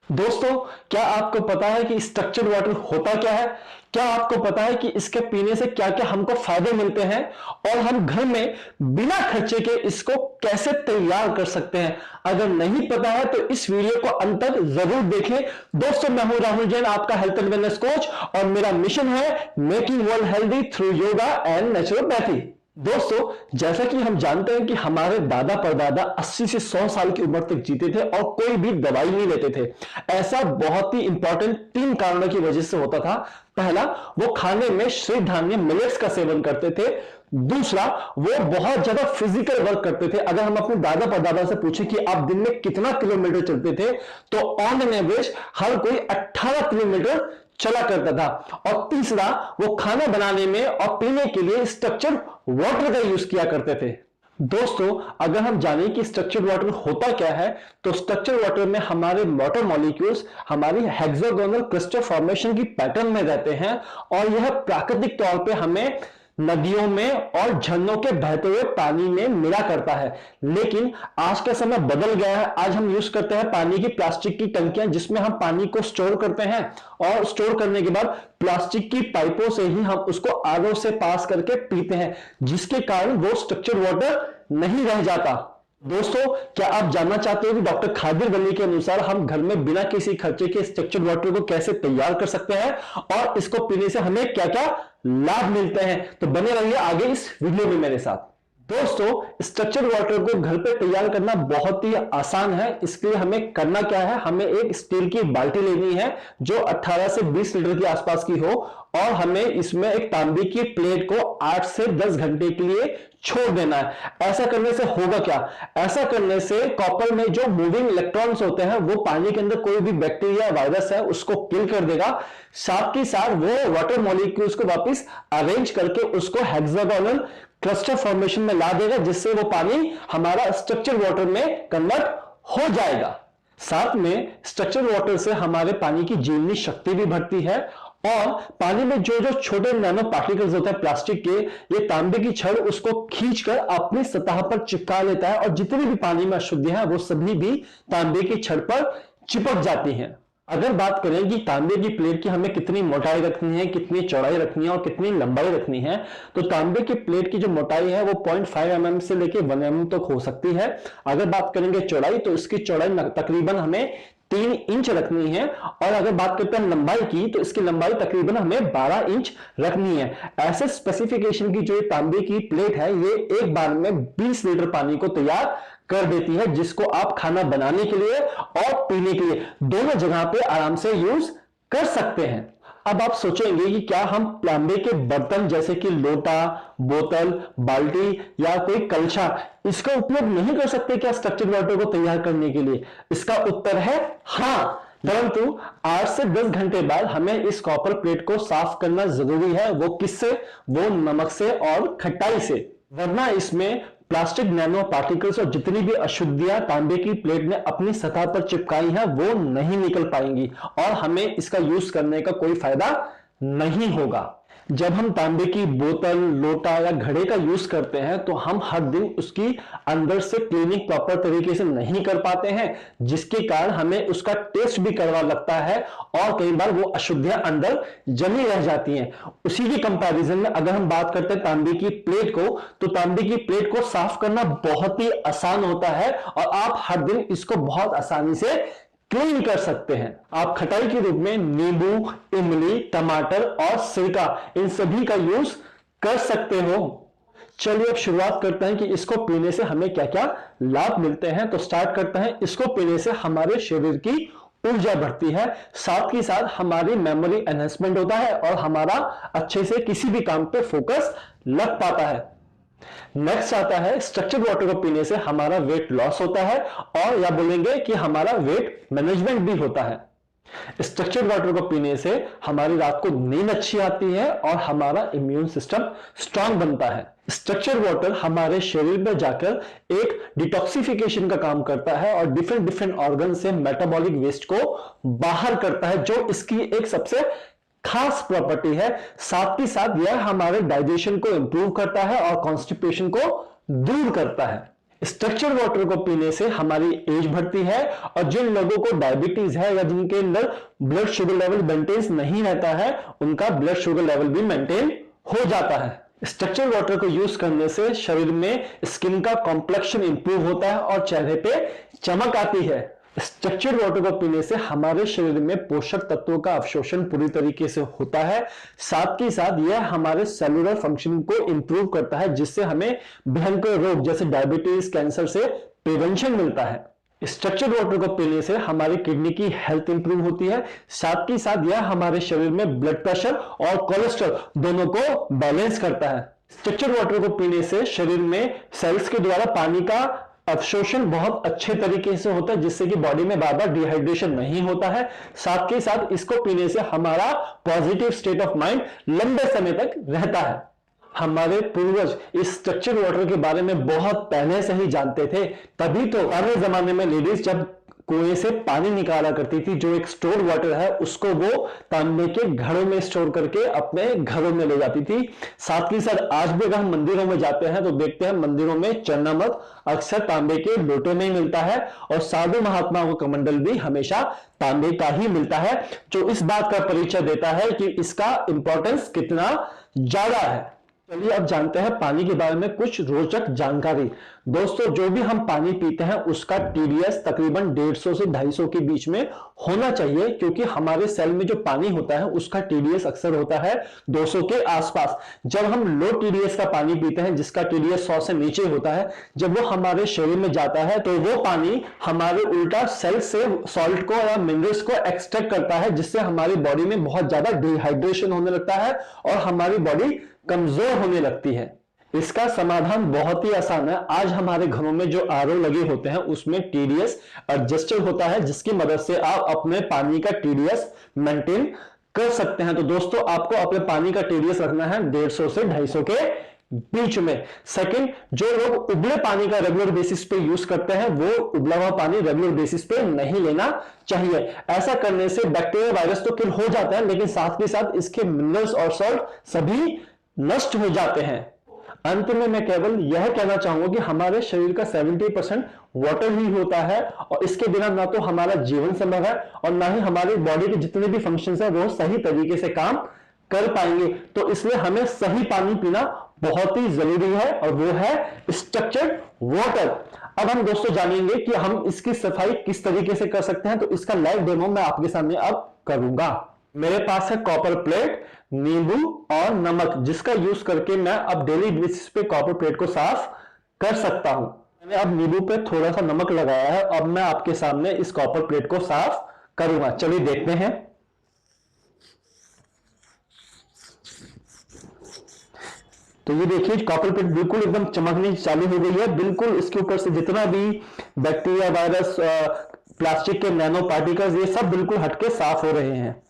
दोस्तों, क्या आपको पता है कि स्ट्रक्चर्ड वाटर होता क्या है? क्या आपको पता है कि इसके पीने से क्या क्या हमको फायदे मिलते हैं और हम घर में बिना खर्चे के इसको कैसे तैयार कर सकते हैं? अगर नहीं पता है तो इस वीडियो को अंत तक जरूर देखें। दोस्तों, मैं हूं राहुल जैन, आपका हेल्थ एंड वेलनेस कोच, और मेरा मिशन है making world healthy through yoga and naturopathy. दोस्तों, जैसा कि हम जानते हैं कि हमारे दादा परदादा 80 से 100 साल की उम्र तक जीते थे और कोई भी दवाई नहीं लेते थे। ऐसा बहुत ही इंपॉर्टेंट 3 कारणों की वजह से होता था। पहला, वो खाने में श्री धान्य मिलेट्स का सेवन करते थे। दूसरा, वो बहुत ज्यादा फिजिकल वर्क करते थे। अगर हम अपने दादा परदादा से पूछें कि आप दिन में कितना किलोमीटर चलते थे, तो ऑन एन एवरेज हर कोई 18 किलोमीटर चला करता था। और तीसरा, वो खाना बनाने में और पीने के लिए स्ट्रक्चर्ड वाटर का यूज किया करते थे। दोस्तों, अगर हम जानें कि स्ट्रक्चर्ड वाटर होता क्या है, तो स्ट्रक्चर्ड वाटर में हमारे वाटर मॉलिक्यूल्स हमारी हेक्सागोनल क्रिस्टल फॉर्मेशन की पैटर्न में रहते हैं और यह प्राकृतिक तौर पे हमें नदियों में और झरनों के बहते हुए पानी में मिला करता है। लेकिन आज का समय बदल गया है। आज हम यूज करते हैं पानी की प्लास्टिक की टंकियां, जिसमें हम पानी को स्टोर करते हैं और स्टोर करने के बाद प्लास्टिक की पाइपों से ही हम उसको आरओ से पास करके पीते हैं, जिसके कारण वो स्ट्रक्चर्ड वाटर नहीं रह जाता। दोस्तों, क्या आप जानना चाहते हो कि डॉक्टर खादिर वली के अनुसार हम घर में बिना किसी खर्चे के स्ट्रक्चर्ड वाटर को कैसे तैयार कर सकते हैं और इसको पीने से हमें क्या क्या लाभ मिलते हैं? तो बने रहिए आगे इस वीडियो में मेरे साथ। दोस्तों, स्ट्रक्चर्ड वाटर को घर पे तैयार करना बहुत ही आसान है। इसके लिए हमें करना क्या है, हमें एक स्टील की बाल्टी लेनी है जो 18 से 20 लीटर के आसपास की हो, और हमें इसमें एक तांबे की प्लेट को 8 से 10 घंटे के लिए छोड़ देना है। ऐसा करने से होगा क्या? ऐसा करने से कॉपर में जो मूविंग इलेक्ट्रॉन्स होते हैं वो पानी के अंदर कोई भी बैक्टीरिया वायरस है उसको किल कर देगा। साथ ही साथ वो वाटर मॉलिक्यूल्स को वापस अरेंज करके उसको हेक्सागोनल क्लस्टर फॉर्मेशन में ला देगा, जिससे वो पानी हमारा स्ट्रक्चर्ड वाटर में कन्वर्ट हो जाएगा। साथ में स्ट्रक्चर्ड वाटर से हमारे पानी की जीवनी शक्ति भी बढ़ती है और पानी में जो जो छोटे नैनो पार्टिकल्स होते हैं प्लास्टिक के, ये तांबे की छड़ उसको खींचकर अपनी सतह पर चिपका लेता है और जितनी भी पानी में अशुद्धियां हैं वो सभी भी तांबे की छड़ पर चिपक जाती हैं। अगर बात करें कि तांबे की प्लेट की हमें कितनी मोटाई रखनी है, कितनी चौड़ाई रखनी है और कितनी लंबाई रखनी है, तो तांबे की प्लेट की जो मोटाई है वो 0.5 mm से लेके 1 mm तक हो सकती है। अगर बात करेंगे चौड़ाई, तो इसकी चौड़ाई तकरीबन हमें 3 इंच रखनी है, और अगर बात करते हैं लंबाई की, तो इसकी लंबाई तकरीबन हमें 12 इंच रखनी है। ऐसे स्पेसिफिकेशन की जो तांबे की प्लेट है, ये एक बार में 20 लीटर पानी को तैयार कर देती है, जिसको आप खाना बनाने के लिए और पीने के लिए दोनों जगह पे आराम से यूज कर सकते हैं। अब आप सोचेंगे कि क्या हम तांबे के बर्तन जैसे कि लोटा, बोतल, बाल्टी या कोई कलछा, इसका उपयोग नहीं कर सकते क्या स्ट्रक्चर्ड वाटर को तैयार करने के लिए? इसका उत्तर है हाँ, परंतु 8 से 10 घंटे बाद हमें इस कॉपर प्लेट को साफ करना जरूरी है। वो किससे? वो नमक से और खटाई से, वरना इसमें प्लास्टिक नैनो पार्टिकल्स और जितनी भी अशुद्धियां तांबे की प्लेट ने अपनी सतह पर चिपकाई हैं वो नहीं निकल पाएंगी और हमें इसका यूज करने का कोई फायदा नहीं होगा। जब हम तांबे की बोतल, लोटा या घड़े का यूज करते हैं तो हम हर दिन उसकी अंदर से क्लीनिंग प्रॉपर तरीके से नहीं कर पाते हैं, जिसके कारण हमें उसका टेस्ट भी कड़वा लगता है और कई बार वो अशुद्धियां अंदर जमी रह जाती हैं। उसी की कंपैरिजन में अगर हम बात करते हैं तांबे की प्लेट को, तो तांबे की प्लेट को साफ करना बहुत ही आसान होता है और आप हर दिन इसको बहुत आसानी से क्लीन कर सकते हैं। आप खटाई के रूप में नींबू, इमली, टमाटर और सिरका, इन सभी का यूज कर सकते हो। चलिए अब शुरुआत करते हैं कि इसको पीने से हमें क्या क्या लाभ मिलते हैं। तो स्टार्ट करते हैं। इसको पीने से हमारे शरीर की ऊर्जा बढ़ती है, साथ ही साथ हमारी मेमोरी एनहेंसमेंट होता है और हमारा अच्छे से किसी भी काम पे फोकस लग पाता है। नेक्स्ट आता है, स्ट्रक्चर्ड वाटर को पीने से हमारा वेट लॉस होता है, और या बोलेंगे कि हमारा वेट मैनेजमेंट भी होता है। स्ट्रक्चर्ड वाटर को पीने से हमारी रात को नींद अच्छी आती है और हमारा इम्यून सिस्टम स्ट्रांग बनता है। स्ट्रक्चर्ड वाटर हमारे शरीर में जाकर एक डिटॉक्सिफिकेशन का काम करता है और डिफरेंट डिफरेंट ऑर्गन से मेटाबॉलिक वेस्ट को बाहर करता है, जो इसकी एक सबसे खास प्रॉपर्टी है। साथ ही साथ यह हमारे डाइजेशन को इंप्रूव करता है और कॉन्स्टिपेशन को दूर करता है। स्ट्रक्चर्ड वाटर को पीने से हमारी एज बढ़ती है, और जिन लोगों को डायबिटीज है या जिनके अंदर ब्लड शुगर लेवल मेंटेन नहीं रहता है, उनका ब्लड शुगर लेवल भी मेंटेन हो जाता है। स्ट्रक्चर्ड वाटर को यूज करने से शरीर में स्किन का कॉम्प्लेक्शन इंप्रूव होता है और चेहरे पे चमक आती है। स्ट्रक्चर्ड वाटर को पीने से हमारे शरीर में पोषक तत्वों का अवशोषण पूरी तरीके से होता है, साथ ही साथ यह हमारे सेलुलर फंक्शन को इंप्रूव करता है, जिससे हमें भयंकर रोग जैसे डायबिटीज, कैंसर से प्रिवेंशन मिलता है। स्ट्रक्चर्ड वाटर को पीने से हमारी किडनी की हेल्थ इंप्रूव होती है, साथ ही साथ यह हमारे शरीर में ब्लड प्रेशर और कोलेस्ट्रॉल दोनों को बैलेंस करता है। स्ट्रक्चर्ड वाटर को पीने से शरीर में सेल्स के द्वारा पानी का अवशोषण बहुत अच्छे तरीके से होता है, जिससे कि बॉडी में बार बार डिहाइड्रेशन नहीं होता है। साथ ही साथ इसको पीने से हमारा पॉजिटिव स्टेट ऑफ माइंड लंबे समय तक रहता है। हमारे पूर्वज इस स्ट्रक्चर्ड वाटर के बारे में बहुत पहले से ही जानते थे, तभी तो पुराने जमाने में लेडीज जब कुएं से पानी निकाला करती थी, जो एक स्टोर वाटर है, उसको वो तांबे के घड़ों में स्टोर करके अपने घरों में ले जाती थी। साथ ही साथ आज भी अगर हम मंदिरों में जाते हैं तो देखते हैं मंदिरों में चरणामृत अक्सर तांबे के लोटे में ही मिलता है, और साधु महात्माओं का कमंडल भी हमेशा तांबे का ही मिलता है, जो इस बात का परिचय देता है कि इसका इंपॉर्टेंस कितना ज्यादा है। चलिए अब जानते हैं पानी के बारे में कुछ रोचक जानकारी। दोस्तों, जो भी हम पानी पीते हैं उसका टीडीएस तकरीबन 150 से 250 के बीच में होना चाहिए, क्योंकि हमारे सेल में जो पानी होता है उसका टीडीएस अक्सर होता है 200 के आसपास। जब हम लो टीडीएस का पानी पीते हैं, जिसका टीडीएस 100 से नीचे होता है, जब वो हमारे शरीर में जाता है तो वो पानी हमारे उल्टा सेल से सॉल्ट को या मिनरल्स को एक्सट्रैक्ट करता है, जिससे हमारी बॉडी में बहुत ज्यादा डिहाइड्रेशन होने लगता है और हमारी बॉडी कमजोर होने लगती है। इसका समाधान बहुत ही आसान है। आज हमारे घरों में जो आरओ लगे होते हैं उसमें टीडीएस एडजस्टर होता है, जिसकी मदद से आप अपने पानी का टीडीएस मेंटेन कर सकते हैं। तो दोस्तों, आपको अपने पानी का टीडीएस रखना है 150 से 250 के बीच में। सेकंड, जो लोग उबले पानी का रेगुलर बेसिस पे यूज करते हैं, वो उबला हुआ पानी रेगुलर बेसिस पे नहीं लेना चाहिए। ऐसा करने से बैक्टीरिया, वायरस तो किल हो जाता है, लेकिन साथ ही साथ इसके मिनरल्स और सॉल्ट सभी नष्ट हो जाते हैं। अंत में मैं केवल यह कहना चाहूंगा कि हमारे शरीर का 70% वाटर ही होता है, और इसके बिना ना तो हमारा जीवन संभव है और ना ही हमारी बॉडी के जितने भी फंक्शंस हैं वो सही तरीके से काम कर पाएंगे। तो इसलिए हमें सही पानी पीना बहुत ही जरूरी है, और वो है स्ट्रक्चर्ड वाटर। अब हम दोस्तों जानेंगे कि हम इसकी सफाई किस तरीके से कर सकते हैं, तो इसका लाइव डेमो मैं आपके सामने अब करूंगा। मेरे पास है कॉपर प्लेट, नींबू और नमक, जिसका यूज करके मैं अब डेली बेसिस पे कॉपर प्लेट को साफ कर सकता हूं। मैंने अब नींबू पे थोड़ा सा नमक लगाया है, अब मैं आपके सामने इस कॉपर प्लेट को साफ करूंगा। चलिए देखते हैं। तो ये देखिए, कॉपर प्लेट बिल्कुल एकदम चमकनी चालू हो गई है। बिल्कुल इसके ऊपर से जितना भी बैक्टीरिया, वायरस, प्लास्टिक के नैनो पार्टिकल्स, ये सब बिल्कुल हटके साफ हो रहे हैं।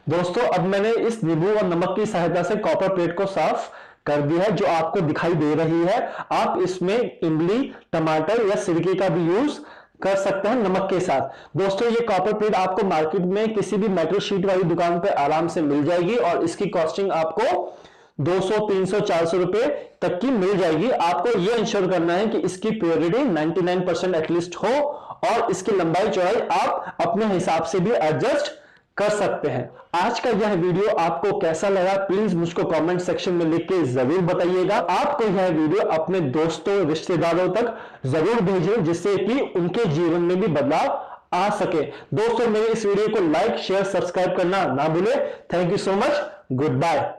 दोस्तों, अब मैंने इस नींबू और नमक की सहायता से कॉपर प्लेट को साफ कर दिया है, जो आपको दिखाई दे रही है। आप इसमें इमली, टमाटर या सिरके का भी यूज कर सकते हैं नमक के साथ। दोस्तों, ये कॉपर प्लेट आपको मार्केट में किसी भी मेटल शीट वाली दुकान पे आराम से मिल जाएगी, और इसकी कॉस्टिंग आपको 200, 300, 400 रुपए तक की मिल जाएगी। आपको यह इंश्योर करना है कि इसकी प्योरिटी 99% एटलीस्ट हो, और इसकी लंबाई चौड़ाई आप अपने हिसाब से भी एडजस्ट कर सकते हैं। आज का यह वीडियो आपको कैसा लगा, प्लीज मुझको कमेंट सेक्शन में लिख के जरूर बताइएगा। आपको यह वीडियो अपने दोस्तों, रिश्तेदारों तक जरूर भेजें, जिससे कि उनके जीवन में भी बदलाव आ सके। दोस्तों, मेरे इस वीडियो को लाइक, शेयर, सब्सक्राइब करना ना भूलें। Thank you so much. Good bye.